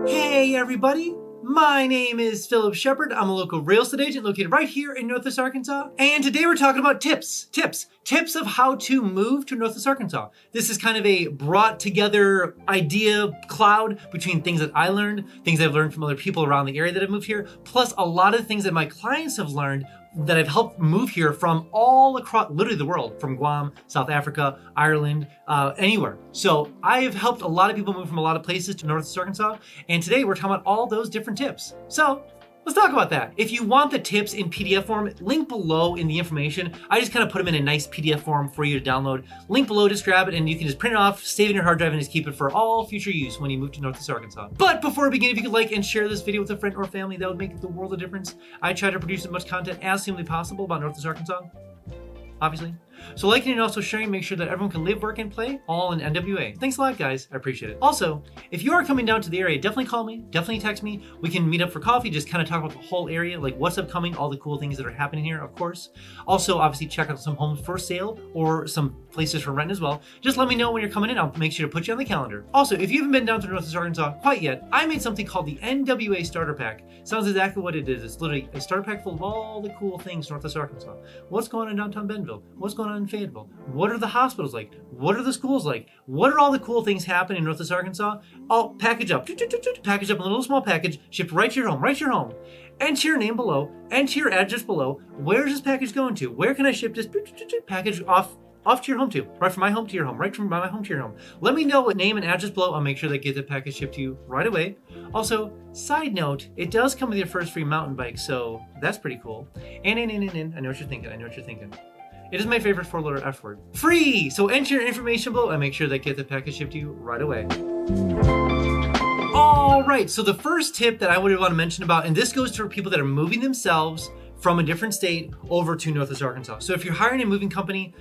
Hey everybody, my name is Phillip Shepard. I'm a local real estate agent located right here in Northwest Arkansas. And today we're talking about tips of how to move to Northwest Arkansas. This is kind of a brought together idea cloud between things that I learned, things I've learned from other people around the area that have moved here, plus a lot of things that my clients have learned that I've helped move here from all across, literally the world, from Guam, South Africa, Ireland, anywhere. So I have helped a lot of people move from a lot of places to Northwest Arkansas, and today we're talking about all those different tips. So let's talk about that. If you want the tips in PDF form, link below in the information. I just kind of put them in a nice PDF form for you to download. Link below, just grab it and you can just print it off, save it in your hard drive, and just keep it for all future use when you move to Northwest Arkansas. But before we begin, if you could like and share this video with a friend or family, that would make the world of difference. I try to produce as much content as humanly possible about Northwest Arkansas, obviously. So liking and also sharing, make sure that everyone can live, work, and play all in NWA. Thanks a lot, guys. I appreciate it. Also, if you are coming down to the area, definitely call me, definitely text me. We can meet up for coffee, just kind of talk about the whole area, like what's upcoming, all the cool things that are happening here, of course. Also, obviously, check out some homes for sale or some places for rent as well. Just let me know when you're coming in. I'll make sure to put you on the calendar. Also, if you haven't been down to Northwest Arkansas quite yet, I made something called the NWA Starter Pack. Sounds exactly what it is. It's literally a starter pack full of all the cool things in Northwest Arkansas. What's going on in downtown Bentonville? What's going on in Fayetteville? What are the hospitals like? What are the schools like? What are all the cool things happening in Northwest Arkansas? I'll package up in a little small package, shipped right to your home, Enter your name below, enter your address below. Where's this package going to? Where can I ship this package off to your home to? Right from my home to your home, right from my home to your home. Let me know what name and address below. I'll make sure that get the package shipped to you right away. Also, side note, it does come with your first free mountain bike, so that's pretty cool. And I know what you're thinking. It is my favorite four-letter F word. Free! So enter your information below and make sure that get the package shipped to you right away. All right, so the first tip that I would want to mention about, and this goes to people that are moving themselves from a different state over to Northwest Arkansas. So if you're hiring a moving company,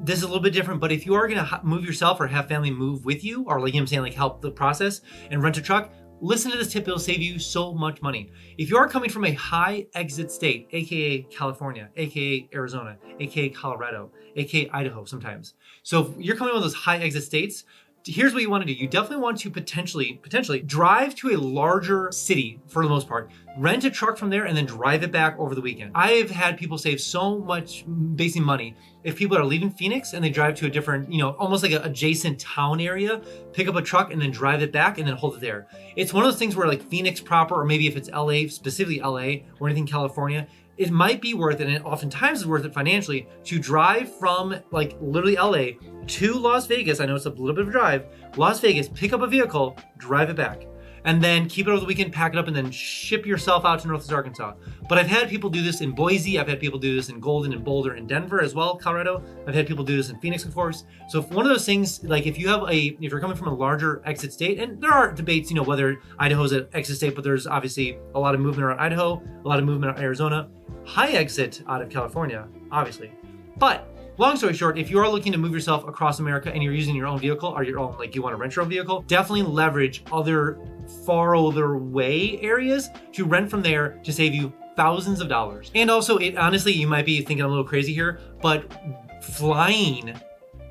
this is a little bit different, but if you are gonna move yourself or have family move with you, or like I'm saying, like help the process and rent a truck, listen to this tip, it'll save you so much money. If you are coming from a high exit state, AKA California, AKA Arizona, AKA Colorado, AKA Idaho sometimes. So if you're coming from those high exit states, here's what you want to do. You definitely want to potentially drive to a larger city for the most part, rent a truck from there and then drive it back over the weekend. I've had people save so much basically money if people are leaving Phoenix and they drive to a different, almost like an adjacent town area, pick up a truck and then drive it back and then hold it there. It's one of those things where like Phoenix proper, or maybe if it's LA, specifically LA or anything California, it might be worth it, and it oftentimes is worth it financially, to drive from like literally LA to Las Vegas. I know it's a little bit of a drive. Las Vegas, pick up a vehicle, drive it back, and then keep it over the weekend, pack it up, and then ship yourself out to Northwest Arkansas. But I've had people do this in Boise. I've had people do this in Golden and Boulder and Denver as well, Colorado. I've had people do this in Phoenix, of course. So if one of those things, like if you're coming from a larger exit state, and there are debates, whether Idaho's an exit state, but there's obviously a lot of movement around Idaho, a lot of movement around Arizona, high exit out of California, obviously. But long story short, if you are looking to move yourself across America and you're using your own vehicle or your own, like you want to rent your own vehicle, definitely leverage other far away areas to rent from there to save you thousands of dollars. And also, honestly, you might be thinking I'm a little crazy here, but flying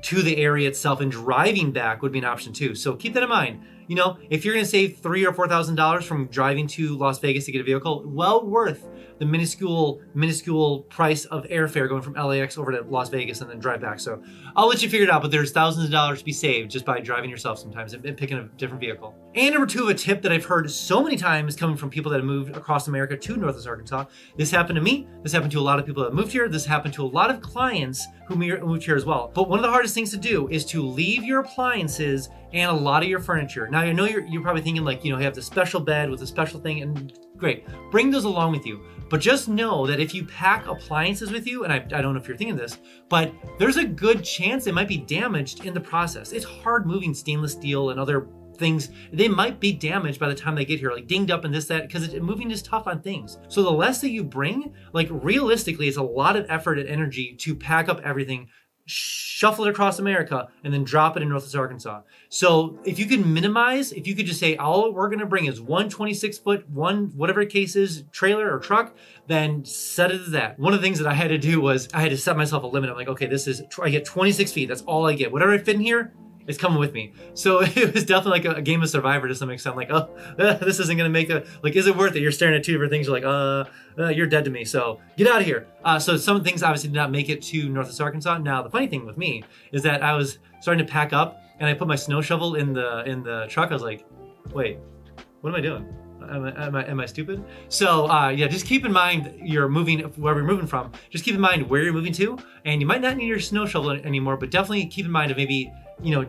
to the area itself and driving back would be an option too. So keep that in mind. If you're going to save $3,000 or $4,000 from driving to Las Vegas to get a vehicle, well worth the minuscule price of airfare going from LAX over to Las Vegas and then drive back. So I'll let you figure it out, but there's thousands of dollars to be saved just by driving yourself sometimes and picking a different vehicle. And number two, a tip that I've heard so many times coming from people that have moved across America to Northwest Arkansas. This happened to me. This happened to a lot of people that moved here. This happened to a lot of clients who moved here as well. But one of the hardest things to do is to leave your appliances and a lot of your furniture. Now, I know you're probably thinking like, you have the special bed with a special thing, and great, bring those along with you. But just know that if you pack appliances with you, and I don't know if you're thinking this, but there's a good chance they might be damaged in the process. It's hard moving stainless steel and other things. They might be damaged by the time they get here, like dinged up and this, that, because moving is tough on things. So the less that you bring, like realistically, it's a lot of effort and energy to pack up everything, shuffle it across America, and then drop it in Northwest Arkansas. So if you could just say, all we're going to bring is one 26-foot, whatever case is, trailer or truck, then set it as that. One of the things that I had to do was I had to set myself a limit. I'm like, okay, I get 26 feet. That's all I get. Whatever I fit in here, It's coming with me. So it was definitely like a game of Survivor to some extent. Like, oh, this isn't gonna make is it worth it? You're staring at two different things. You're like, you're dead to me. So get out of here. So some things obviously did not make it to Northwest Arkansas. Now the funny thing with me is that I was starting to pack up and I put my snow shovel in the truck. I was like, wait, what am I doing? Am I stupid? So yeah, just keep in mind you're moving, wherever you're moving from, just keep in mind where you're moving to, and you might not need your snow shovel anymore, but definitely keep in mind of maybe,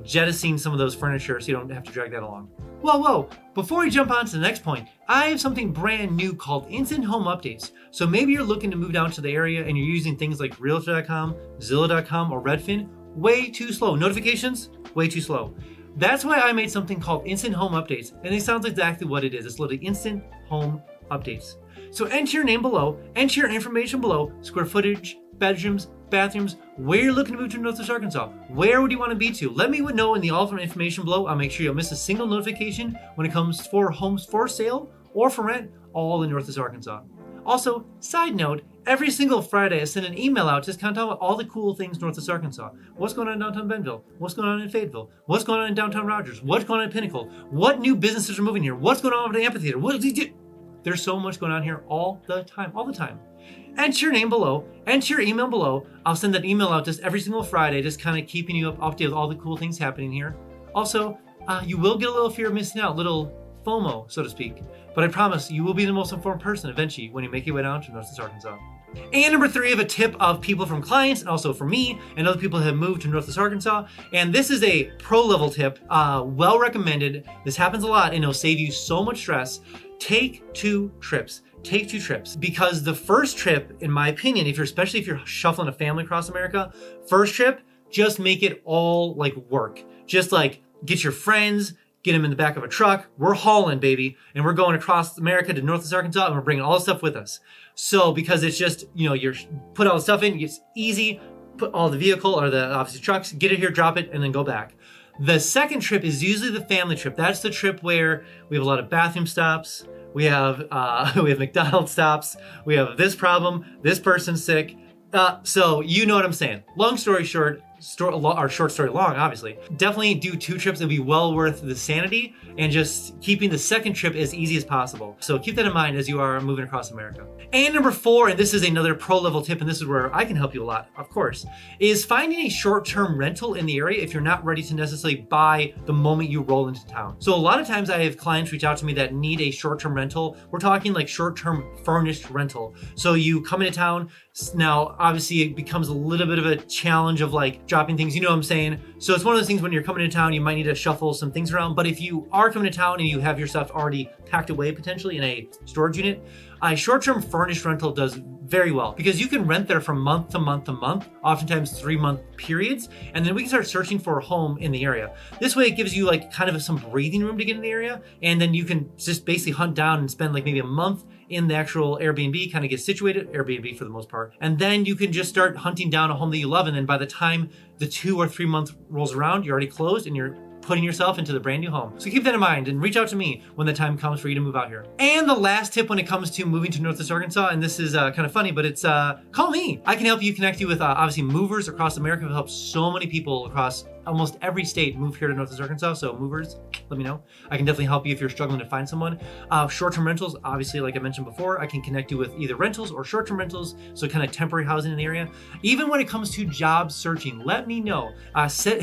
jettisoning some of those furniture so you don't have to drag that along. Whoa, before we jump on to the next point, I have something brand new called Instant Home Updates. So maybe you're looking to move down to the area and you're using things like Realtor.com, Zillow.com, or Redfin. Way too slow. Notifications, way too slow. That's why I made something called Instant Home Updates, and it sounds exactly what it is. It's literally Instant Home Updates. So enter your name below, enter your information below, square footage, bedrooms, bathrooms, where you're looking to move to Northwest Arkansas. Where would you want to be to? Let me know in the all of our information below. I'll make sure you'll miss a single notification when it comes for homes for sale or for rent, all in Northwest Arkansas. Also, side note, every single Friday I send an email out just kind of talking about all the cool things Northwest Arkansas. What's going on in downtown Bentonville? What's going on in Fayetteville? What's going on in downtown Rogers? What's going on in Pinnacle? What new businesses are moving here? What's going on over the amphitheater? There's so much going on here all the time. Enter your name below, enter your email below. I'll send that email out just every single Friday, just kind of keeping you updated with all the cool things happening here. Also, you will get a little fear of missing out, little FOMO, so to speak. But I promise you will be the most informed person eventually when you make your way down to Northwest Arkansas. And number 3, I have a tip of people from clients and also from me and other people who have moved to Northwest Arkansas. And this is a pro level tip, well recommended. This happens a lot and it'll save you so much stress. Take 2 trips. Take 2 trips, because the first trip, in my opinion, especially if you're shuffling a family across America, first trip, just make it all like work. Just like get your friends, get them in the back of a truck. We're hauling, baby. And we're going across America to Northwest Arkansas, and we're bringing all the stuff with us. So because it's just, you're put all the stuff in, it's easy, put all the vehicle or the obviously trucks, get it here, drop it, and then go back. The second trip is usually the family trip. That's the trip where we have a lot of bathroom stops. We have McDonald's stops. We have this problem. This person's sick. So you know what I'm saying. Long story short, short story long, obviously. Definitely do 2 trips. It'll be well worth the sanity and just keeping the second trip as easy as possible. So keep that in mind as you are moving across America. And number 4, and this is another pro level tip, and this is where I can help you a lot, of course, is finding a short-term rental in the area if you're not ready to necessarily buy the moment you roll into town. So a lot of times I have clients reach out to me that need a short-term rental. We're talking like short-term furnished rental. So you come into town. Now, obviously, it becomes a little bit of a challenge of like dropping things, you know what I'm saying? So it's one of those things when you're coming to town, you might need to shuffle some things around. But if you are coming to town and you have your stuff already packed away potentially in a storage unit, a short-term furnished rental does very well because you can rent there from month to month to month, oftentimes 3-month periods, and then we can start searching for a home in the area. This way it gives you like kind of some breathing room to get in the area, and then you can just basically hunt down and spend like maybe a month in the actual Airbnb, kind of get situated, Airbnb for the most part. And then you can just start hunting down a home that you love, and then by the time the 2 or 3 month rolls around, you're already closed and you're putting yourself into the brand new home. So keep that in mind and reach out to me when the time comes for you to move out here. And the last tip when it comes to moving to Northwest Arkansas, and this is kind of funny, but it's call me. I can help you, connect you with obviously movers across America. I've helped so many people across almost every state move here to Northwest Arkansas. So movers, let me know. I can definitely help you if you're struggling to find someone. Short-term rentals, obviously, like I mentioned before, I can connect you with either rentals or short-term rentals, so kind of temporary housing in the area. Even when it comes to job searching, let me know.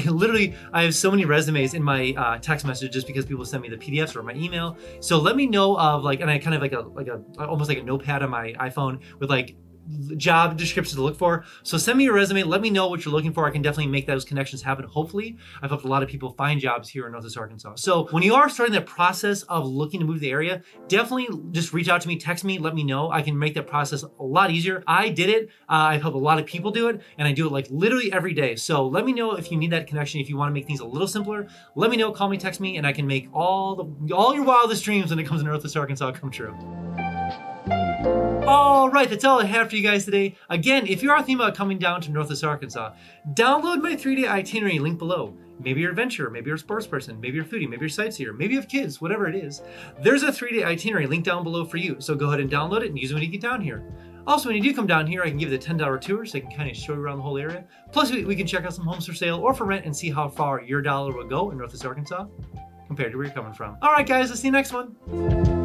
Literally, I have so many resumes in my text message just because people send me the PDFs or my email. So let me know of like, and I kind of like a almost like a notepad on my iPhone with like job descriptions to look for. So send me your resume. Let me know what you're looking for. I can definitely make those connections happen. Hopefully, I've helped a lot of people find jobs here in Northwest Arkansas. So when you are starting that process of looking to move to the area, definitely just reach out to me, text me, let me know. I can make that process a lot easier. I did it. I've helped a lot of people do it, and I do it like literally every day. So let me know if you need that connection. If you want to make things a little simpler, let me know, call me, text me, and I can make all your wildest dreams when it comes to Northwest Arkansas come true. All right, that's all I have for you guys today. Again, if you are thinking about coming down to Northwest Arkansas, download my 3-day itinerary link below. Maybe you're an adventurer, maybe you're a sports person, maybe you're a foodie, maybe you're a sightseer, maybe you have kids, whatever it is. There's a 3-day itinerary link down below for you. So go ahead and download it and use it when you get down here. Also, when you do come down here, I can give you the $10 tour so I can kind of show you around the whole area. Plus, we can check out some homes for sale or for rent and see how far your dollar will go in Northwest Arkansas compared to where you're coming from. All right, guys, I'll see you next one.